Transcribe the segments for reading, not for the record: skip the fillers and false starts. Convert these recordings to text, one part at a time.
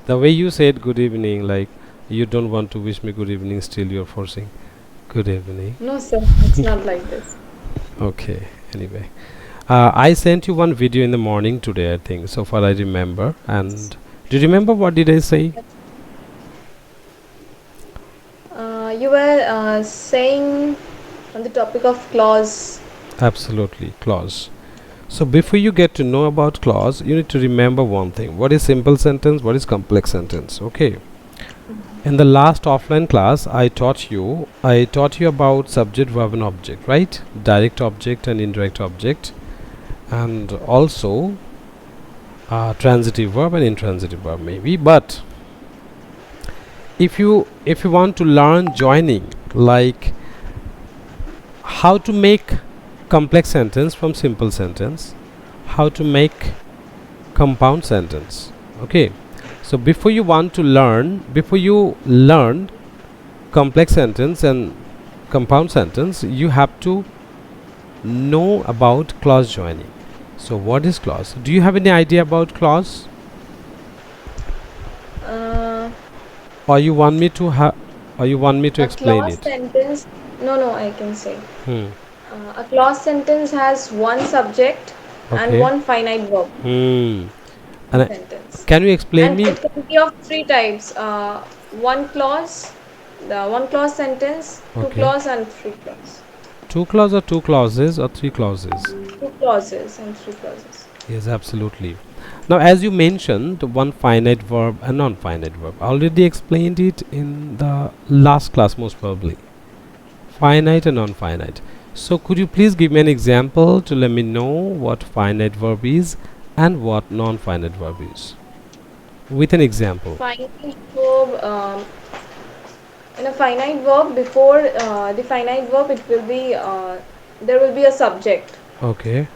The way you said good evening, like you don't want to wish me good evening, still you're forcing good evening. No, sir, it's not like this. Okay, anyway. I sent you one video in the morning today, I think, so far I remember. And do you remember what did I say? You were saying on the topic of clause. Absolutely, clause. So before you get to know about clause, you need to remember one thing. What is simple sentence? What is complex sentence? Okay. In the last offline class, I taught you about subject, verb, and object, right? Direct object and indirect object, and also transitive verb and intransitive verb, maybe. But if you want to learn joining, like how to make complex sentence from simple sentence, how to make compound sentence. Okay. So before you learn complex sentence and compound sentence, you have to know about clause joining. So what is clause? Do you have any idea about clause, Uh, or you want me to or you want me to a explain clause it? sentence. No, I can say. Hmm. A clause sentence has one subject and Okay. one finite verb Hmm. in And sentence. can you explain And me? it can be of three types. One clause, the one clause sentence, two Okay. clause and three clause. Two clause or two clauses or three clauses? Two clauses and three clauses. Yes, absolutely. Now, as you mentioned, one finite verb and non-finite verb. I already explained it in the last class, most probably. Finite and non-finite. So, could you please give me an example to let me know what finite verb is and what non-finite verb is? With an example. Finite verb. In a finite verb, before the finite verb, it will be there will be a subject, Okay.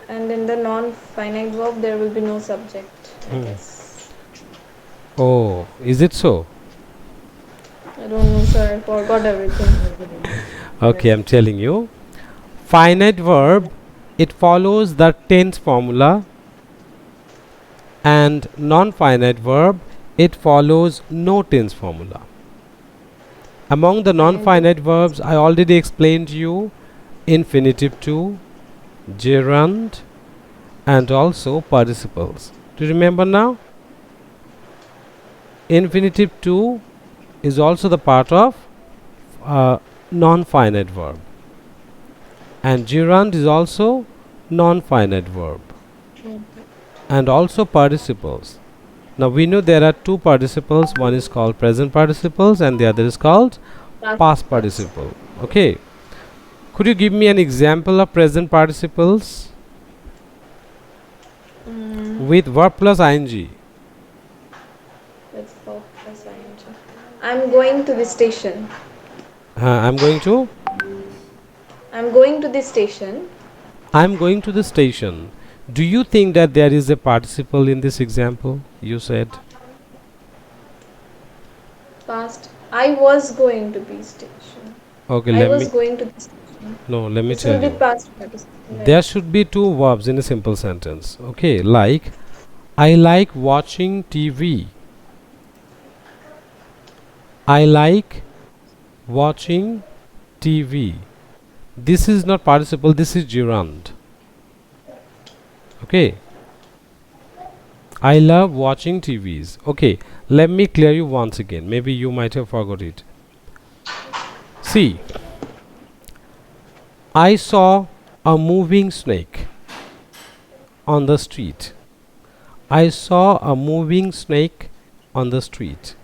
and in the non-finite verb, there will be no subject. I Hmm. guess. Oh, is it so? I don't know, sir. I forgot everything. Okay, I'm telling you. Finite verb, it follows the tense formula, and non-finite verb, it follows no tense formula. Among the Finite. non-finite verbs, I already explained to you infinitive to, gerund, and also participles. Do you remember now? Infinitive to is also the part of non-finite verb, and gerund is also non-finite verb, Mm. and also participles. Now we know there are two participles, one is called present participles and the other is called Past past tense. participle. Okay, could you give me an example of present participles Mm, with verb plus ing? let's go. Ing. I'm going to the station. I'm going to I'm going to the station. I'm going to the station. Do you think that there is a participle in this example you said? Past. I was going to the station. Okay, I let was me going to the station. no, let me This will tell be you. past participle, right? There should be two verbs in a simple sentence. Okay, like I like watching TV. I like watching TV. This is not participle, this is gerund. Okay, I love watching TVs. Okay, let me clear you once again. Maybe you might have forgot it. See, I saw a moving snake on the street. I saw a moving snake on the street.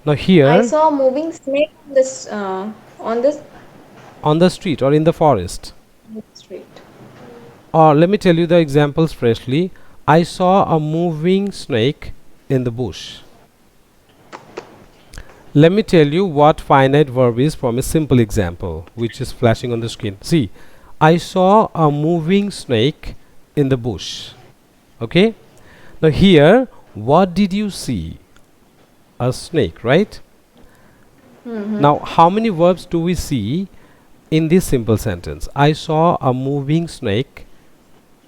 Now, I here saw a moving snake on this on the street or in the forest. street. Or let me tell you the examples freshly. I saw a moving snake in the bush. Let me tell you what finite verb is from a simple example which is flashing on the screen. See, I saw a moving snake in the bush. Okay? Now, here, what did you see? A snake, right? Now, how many verbs do we see in this simple sentence? I saw a moving snake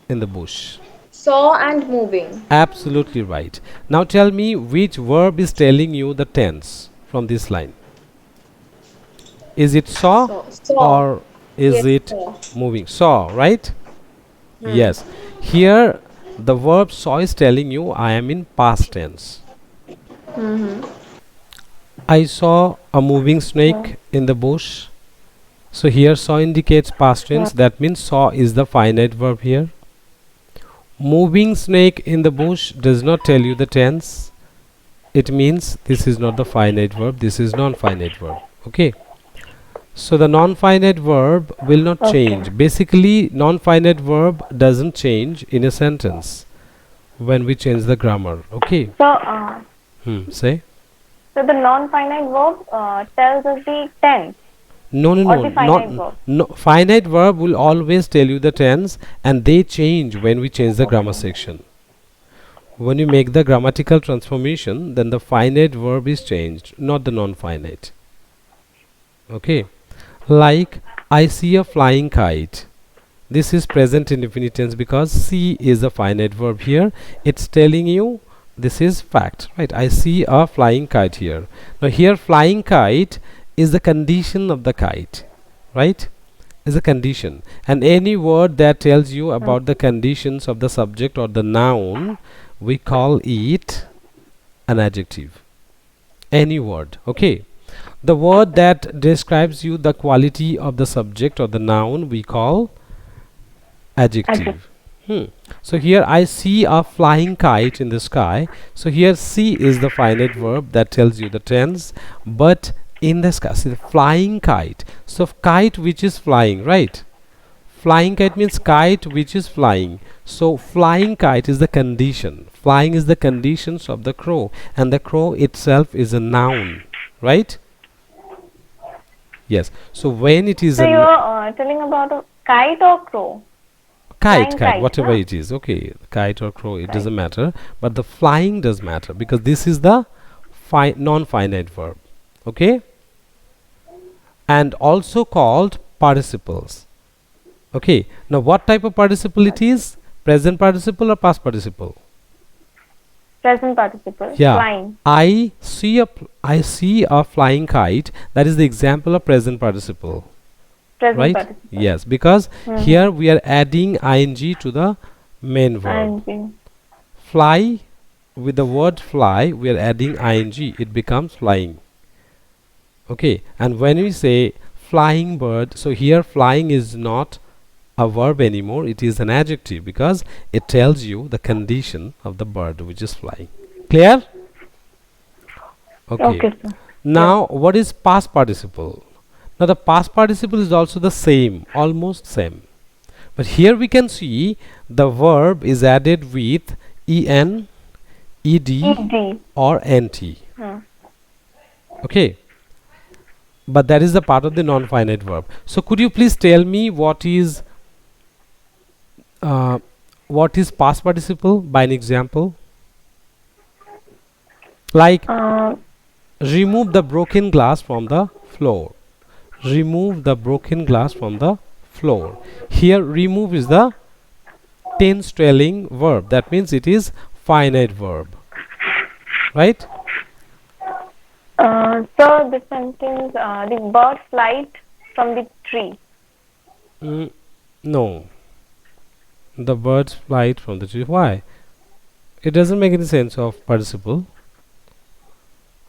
in the bush. Saw and moving. Absolutely right. Now tell me which verb is telling you the tense from this line. Is it saw Saw. or is Yes, it saw. moving? Saw, right? Hmm. Yes. Here the verb saw is telling you I am in past tense. Mm-hmm. I saw a moving snake in the bush. So here saw indicates past tense. That means saw is the finite verb here. Moving snake in the bush does not tell you the tense. It means this is not the finite verb. This is non-finite verb. Okay. So the non-finite verb will not Okay. change. Basically, non-finite verb doesn't change in a sentence when we change the grammar. Okay. Say. So the non-finite verb tells us the tense No, no, or no, the not finite verb. no. Finite verb will always tell you the tense, and they change when we change the grammar Okay. section. When you make the grammatical transformation, then the finite verb is changed, not the non-finite. Okay, like I see a flying kite. This is present indefinite tense because see is a finite verb here. It's telling you this is fact, right? I see a flying kite here. Now here flying kite is the condition of the kite, right? Is a condition, and any word that tells you Hmm. about the conditions of the subject or the noun, we call it an adjective. Any word, okay? The word that describes you the quality of the subject or the noun, we call Adjective. adjective. Hmm. So here I see a flying kite in the sky. So here see is the finite verb that tells you the tense, but in the sky, see the flying kite. So kite which is flying, right? Flying kite means kite which is flying. So flying kite is the condition. Flying is the conditions of the crow, and the crow itself is a noun, right? Yes. So when it is So a you are telling about a kite or crow? kite, Flying kite, kite, whatever huh? it is, okay, kite or crow, it Right. doesn't matter. But the flying does matter because this is the non-finite verb, okay, and also called participles. Okay. Now, what type of participle it is? Present participle or past participle? Present participle. Yeah, Flying. I see a flying kite. That is the example of present participle, Present right? participle. Yes, because Mm-hmm. here we are adding ing to the main verb. And Fly, with the word fly, we are adding ing. It becomes flying. Okay, and when we say flying bird, so here flying is not a verb anymore. It is an adjective because it tells you the condition of the bird which is flying. Clear? Okay. okay, sir. Yeah. Now, what is past participle? Now, the past participle is also the same, almost same. But here we can see the verb is added with en, ed, Ed. or nt. Hmm. Okay. But that is the part of the non-finite verb. So, could you please tell me uh, what is past participle by an example? Like Uh, remove the broken glass from the floor. Remove the broken glass from the floor. Here remove is the tense trailing verb. That means it is finite verb, right? so the sentence, the bird flight from the tree. Mm, no, the birds flight from the tree. Why? It doesn't make any sense of participle.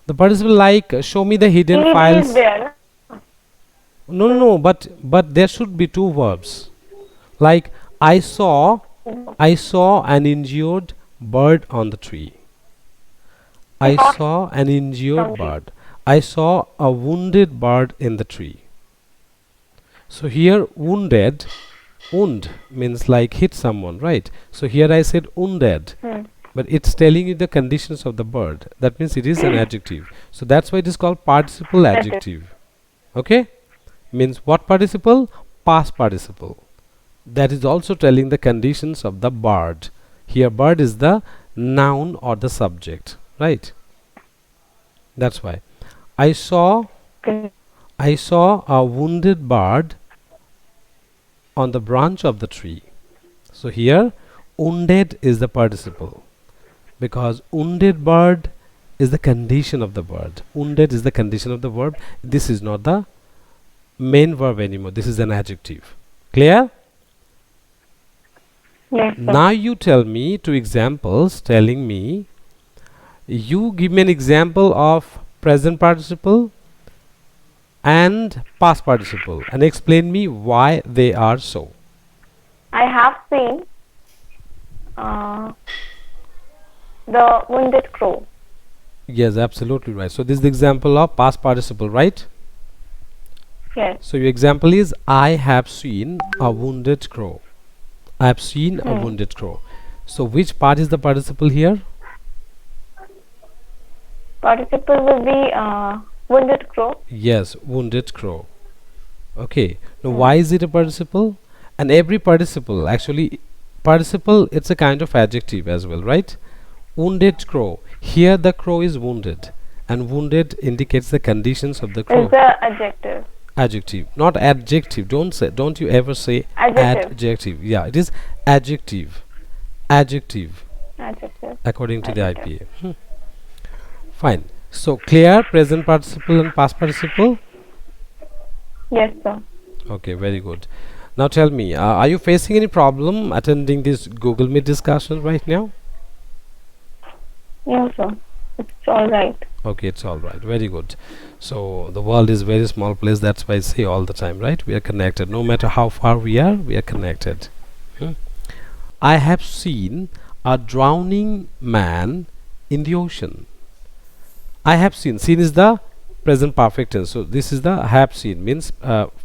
The participle like show me the hidden Ed is files. there. No, no, no. But there should be two verbs. Like I saw an injured bird on the tree. I Not saw an injured from tree. bird. I saw a wounded bird in the tree. So here wounded, wound means like hit someone, right? So here I said wounded, Hmm. but it's telling you the conditions of the bird. That means it is an adjective. So that's why it is called participle adjective. Okay? Means what participle? Past participle. That is also telling the conditions of the bird. Here bird is the noun or the subject, right? That's why. I saw Okay. I saw a wounded bird on the branch of the tree. So here wounded is the participle, because wounded bird is the condition of the word. Wounded is the condition of the verb. This is not the main verb anymore. This is an adjective. Clear? Yes, sir. Now you tell me two examples telling me, you give me an example of present participle and past participle and explain me why they are so. I have seen the wounded crow. Yes, absolutely right. So this is the example of past participle, right? Yes. So your example is, I have seen a wounded crow. I have seen a wounded crow. So which part is the participle here? Participle will be wounded crow. Yes, wounded crow. Okay. Now why is it a participle? And every participle, actually, participle, it's a kind of adjective as well, right? Wounded crow. Here the crow is wounded, and wounded indicates the conditions of the crow. Is the adjective. Adjective, not adjective. Don't you ever say Adjective. adjective. Yeah, it is adjective. Adjective, Adjective. according to the Adjective. IPA. Fine. So clear present participle and past participle? Yes, sir. Okay, very good. Now tell me, are you facing any problem attending this Google Meet discussion right now? No, sir. It's all right. Okay, it's all right. Very good. So the world is very small place. That's why I say all the time, right? We are connected. No matter how far we are connected. I have seen a drowning man in the ocean. I have seen. Seen is the present perfect tense. So this is the have seen, means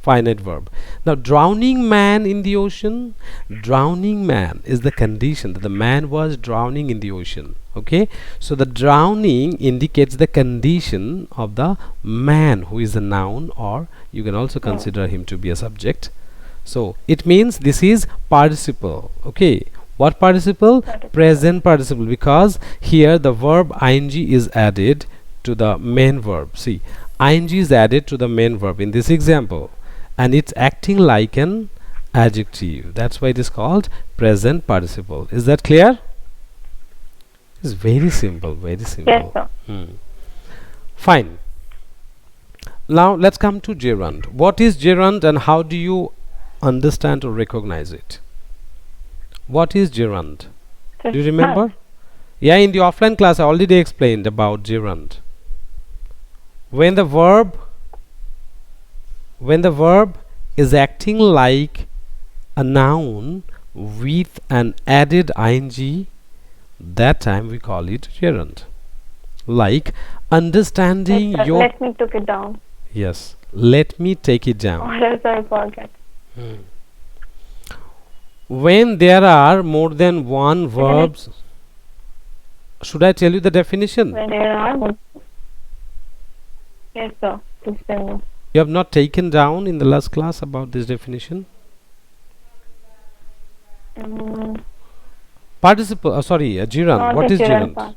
finite verb. Now drowning man in the ocean. Drowning man is the condition that the man was drowning in the ocean. Okay, so the drowning indicates the condition of the man, who is a noun, or you can also consider him to be a subject. So it means this is participle. Okay, what participle? Present participle, because here the verb ing is added to the main verb. See, ing is added to the main verb in this example, and it's acting like an adjective. That's why it is called present participle. Is that clear? It's very simple, very simple. Yes, sir. Fine. Now let's come to gerund. What is gerund and how do you understand or recognize it? What is gerund? Do you remember? Yeah, in the offline class I already explained about gerund. When the verb is acting like a noun with an added ing, that time we call it gerund. Like understanding Yes, sir. your. Let me take it down. Yes, let me take it down. Or else I forget. When there are more than one verbs, should I tell you the definition? When there are more. Yes, sir. Please tell me. You have not taken down in the last class about this definition? Participle, gerund. Not What the is gerund? part.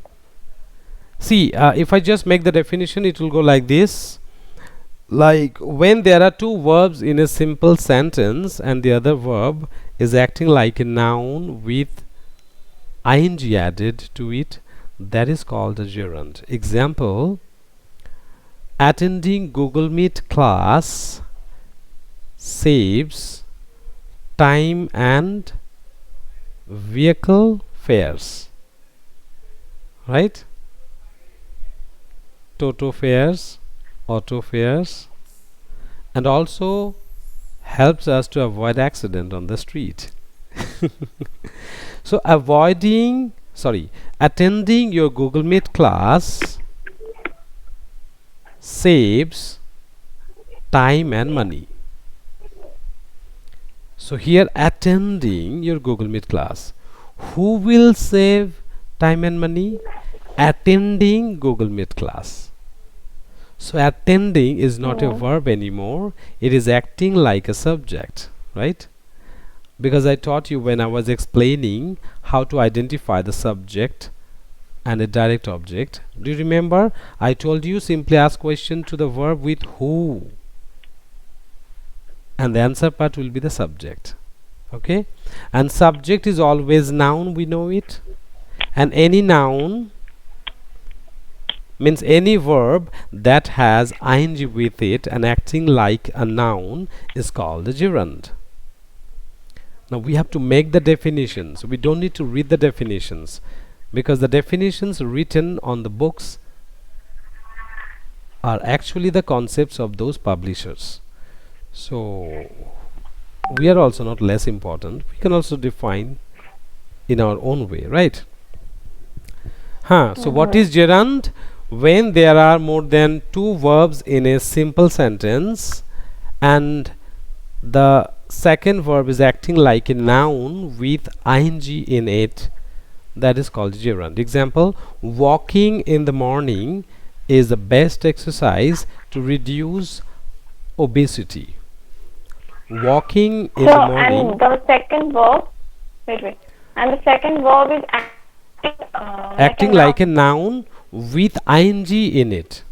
See, if I just make the definition, it will go like this. Like when there are two verbs in a simple sentence and the other verb is acting like a noun with ing added to it, that is called a gerund. Example: attending Google Meet class saves time and vehicle fares, right? Toto fares, auto fares, and also helps us to avoid accident on the street. So attending your Google Meet class saves time and money. So here, attending your Google Meet class, who will save time and money? Attending Google Meet class. So attending is not a verb anymore, it is acting like a subject, right? Because I taught you when I was explaining how to identify the subject and a direct object. Do you remember? I told you simply ask question to the verb with who, and the answer part will be the subject. Okay, and subject is always noun, we know it, and any noun means any verb that has ing with it and acting like a noun is called a gerund. Now we have to make the definitions. We don't need to read the definitions because the definitions written on the books are actually the concepts of those publishers. So we are also not less important. We can also define in our own way, right? So what is gerund? When there are more than two verbs in a simple sentence and the second verb is acting like a noun with ing in it, that is called gerund. Example: walking in the morning is the best exercise to reduce obesity. Walking in the morning. And the second verb, wait, and the second verb is acting like a noun with ing in it.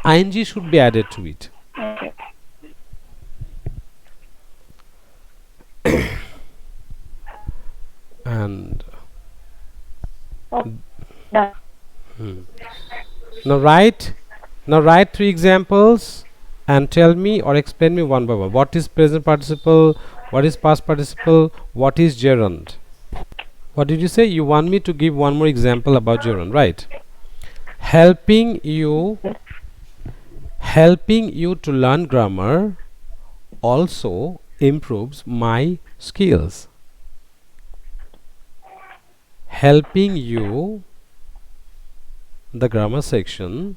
Ing should be added to it. Okay. And Done. now write 3 examples and tell me or explain me one by one. What is present participle? What is past participle? What is gerund? What did you say? You want me to give one more example about gerund, right? Helping you to learn grammar also improves my skills. Helping you, the grammar section,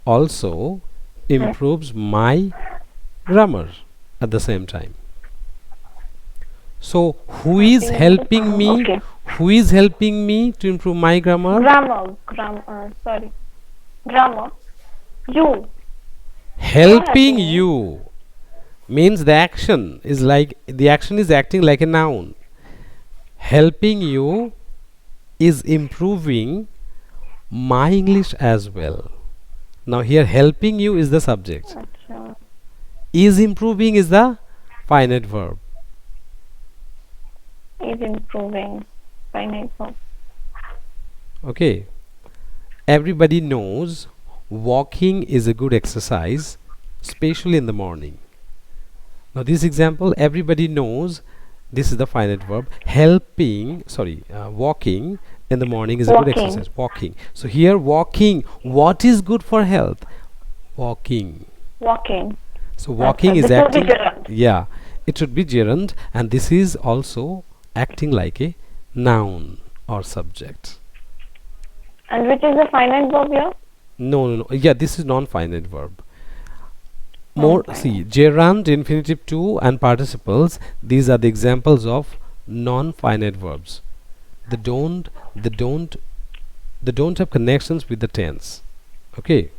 also improves my grammar at the same time. So who is helping me? Okay. Who is helping me to improve my grammar? Grammar. You. Helping you means the action is acting like a noun. Helping you is improving my English as well. Now here helping you is the subject. Achha. Is improving is the finite verb. Is improving. Finite verb. Okay. Everybody knows walking is a good exercise, especially in the morning. Now this example, everybody knows this is the finite verb. Walking in the morning is a good exercise. Walking. So here walking, what is good for health? Walking. So walking is acting. Yeah, it should be gerund, and this is also acting like a noun or subject. And which is the finite verb here? No. Yeah, this is non-finite verb. See, gerund, infinitive to, and participles. These are the examples of non-finite verbs. They don't have connections with the tense. Okay.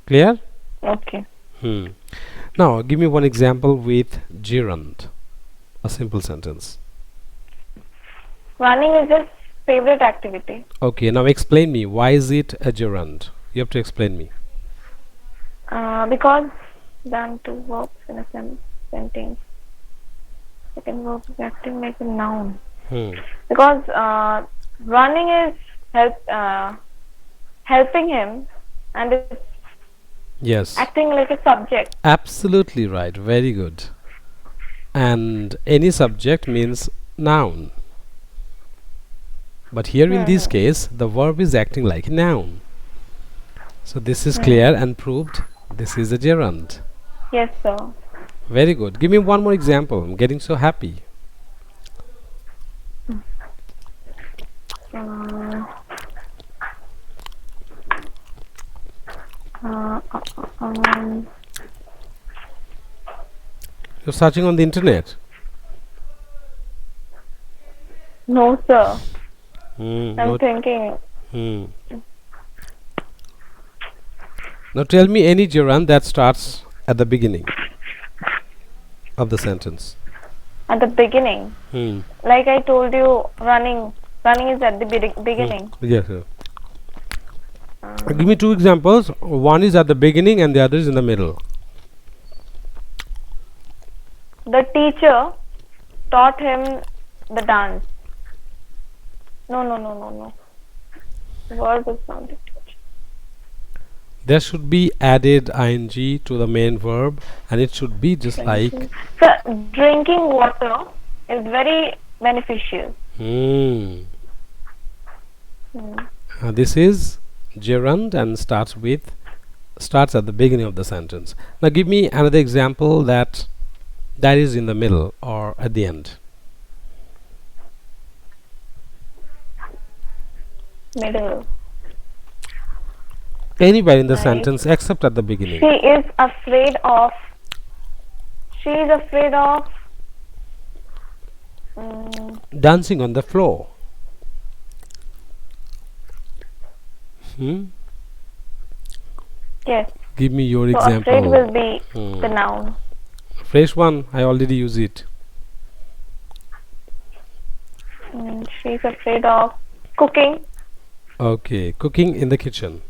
Clear? Okay. Now give me one example with gerund. A simple sentence. Running is his favorite activity. Okay, now explain me, why is it a gerund? You have to explain me. Because done two verbs in a sentence. Second verb is acting like a noun. Because running is helping him, and it's Yes. acting like a subject. Absolutely right. Very good. And any subject means noun. But here in this case, the verb is acting like a noun. So this is clear and proved. This is a gerund. Yes, sir. Very good. Give me one more example. I'm getting so happy. You're searching on the internet. No, sir. No. I'm thinking. Now tell me any gerund that starts at the beginning of the sentence. At the beginning, like I told you, running is at the beginning. Yes, sir. Give me two examples. One is at the beginning and the other is in the middle. the teacher taught him the dance. No. Verb is not the teacher. There should be added ing to the main verb, and it should be just like. So drinking water is very beneficial. This is gerund and starts at the beginning of the sentence. Now give me another example that is in the middle or at the end. Middle. Anywhere in the sentence except at the beginning. She is afraid of. Dancing on the floor. Yes. Give me your So example. afraid will be the noun. Fresh one, I already use it. She's afraid of cooking. Okay, cooking in the kitchen.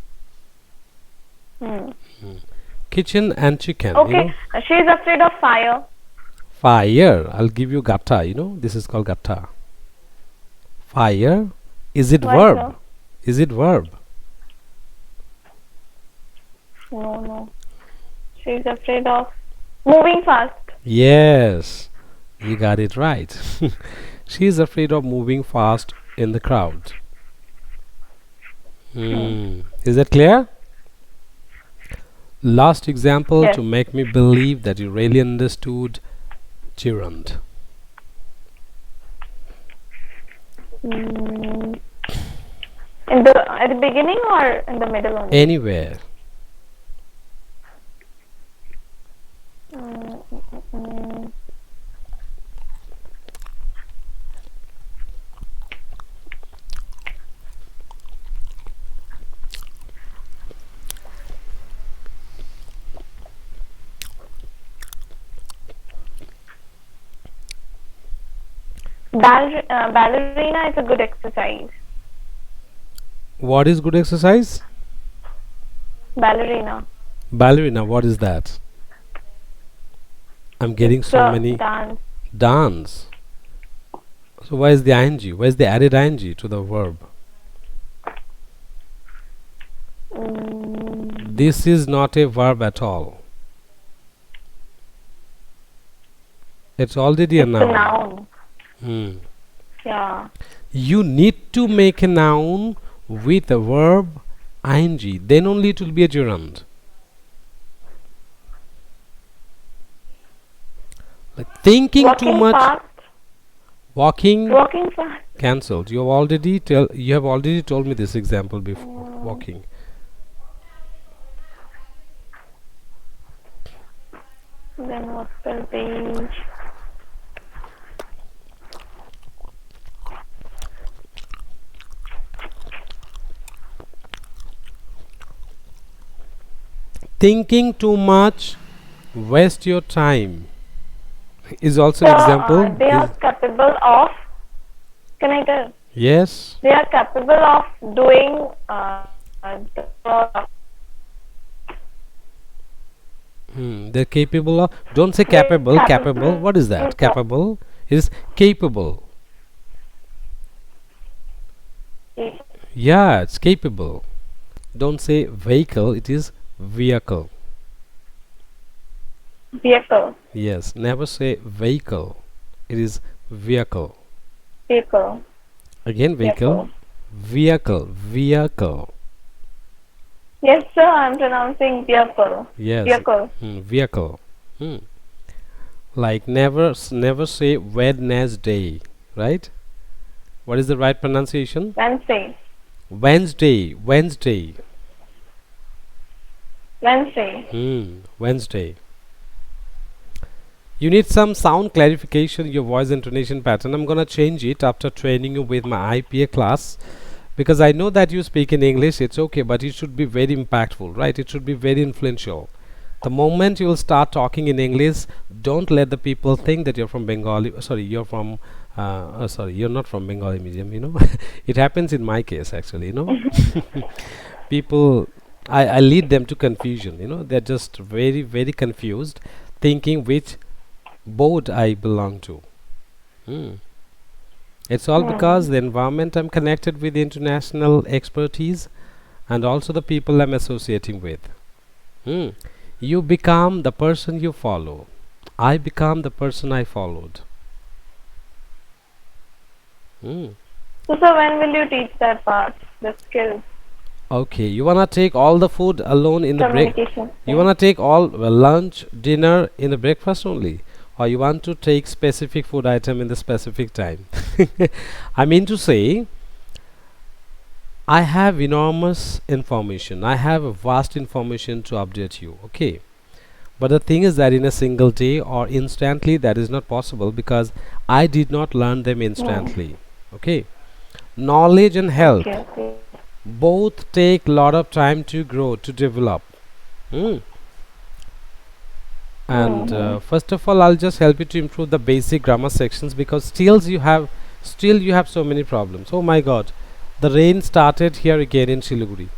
Kitchen and chicken. Okay, she's afraid of fire. Fire. I'll give you gata. This is called gata. Fire. Is it Why verb? so? Is it verb? No. She's afraid of moving fast. Yes, you got it right. She is afraid of moving fast in the crowd. Is that clear? Last example Yes. to make me believe that you really understood gerund. At the beginning or in the middle only? Anywhere. Ballerina is a good exercise. What is good exercise? Ballerina. Ballerina, what is that? I'm getting so many. Dance. Dance. So why is the ing? Why is the added ing to the verb? This is not a verb at all. It's already a noun. It's a noun. Yeah. You need to make a noun with a verb ing. Then only it will be a gerund. Like thinking Walking too much. fast. Walking Fast. cancelled. You have already told me this example before. Walking. Then what will be? Thinking too much, waste your time. Is also an example. They are capable of. Can I tell? Yes. They are capable of doing They're capable of. Don't say capable. Capable. What is that? Capable is capable. Yeah, it's capable. Don't say vehicle. It is vehicle. Vehicle. Yes. Never say vehicle. It is vehicle. Vehicle. Again, vehicle. Vehicle. Vehicle. Yes, sir. I'm pronouncing vehicle. Yes. Vehicle. Vehicle. Like never say Wednesday, right? What is the right pronunciation? Wednesday. Wednesday. Wednesday. Wednesday. Wednesday. You need some sound clarification, your voice intonation pattern. I'm gonna change it after training you with my IPA class, because I know that you speak in English, it's okay, but it should be very impactful, right? It should be very influential. The moment you will start talking in English, don't let the people think that you're from Bengali. Sorry, you're from sorry, you're not from Bengali medium, It happens in my case actually, People, I lead them to confusion, they're just very, very confused, thinking which board I belong to. Hmm. It's all because the environment I'm connected with, international expertise, and also the people I'm associating with. Hmm. You become the person you follow. I become the person I followed. Hmm. So, sir, when will you teach that part, the skills, Okay, you wanna take all the food alone in the break? communication You skills? wanna take all lunch, dinner in the breakfast only, or you want to take specific food item in the specific time? I mean to say, I have enormous information. I have a vast information to update you. Okay, but the thing is that in a single day or instantly, that is not possible because I did not learn them Hmm. instantly. Okay, knowledge and health Okay, okay. both take lot of time to grow, to develop. Hmm. And Mm-hmm. first of all, I'll just help you to improve the basic grammar sections because still you have so many problems. Oh my god, the rain started here again in Siliguri.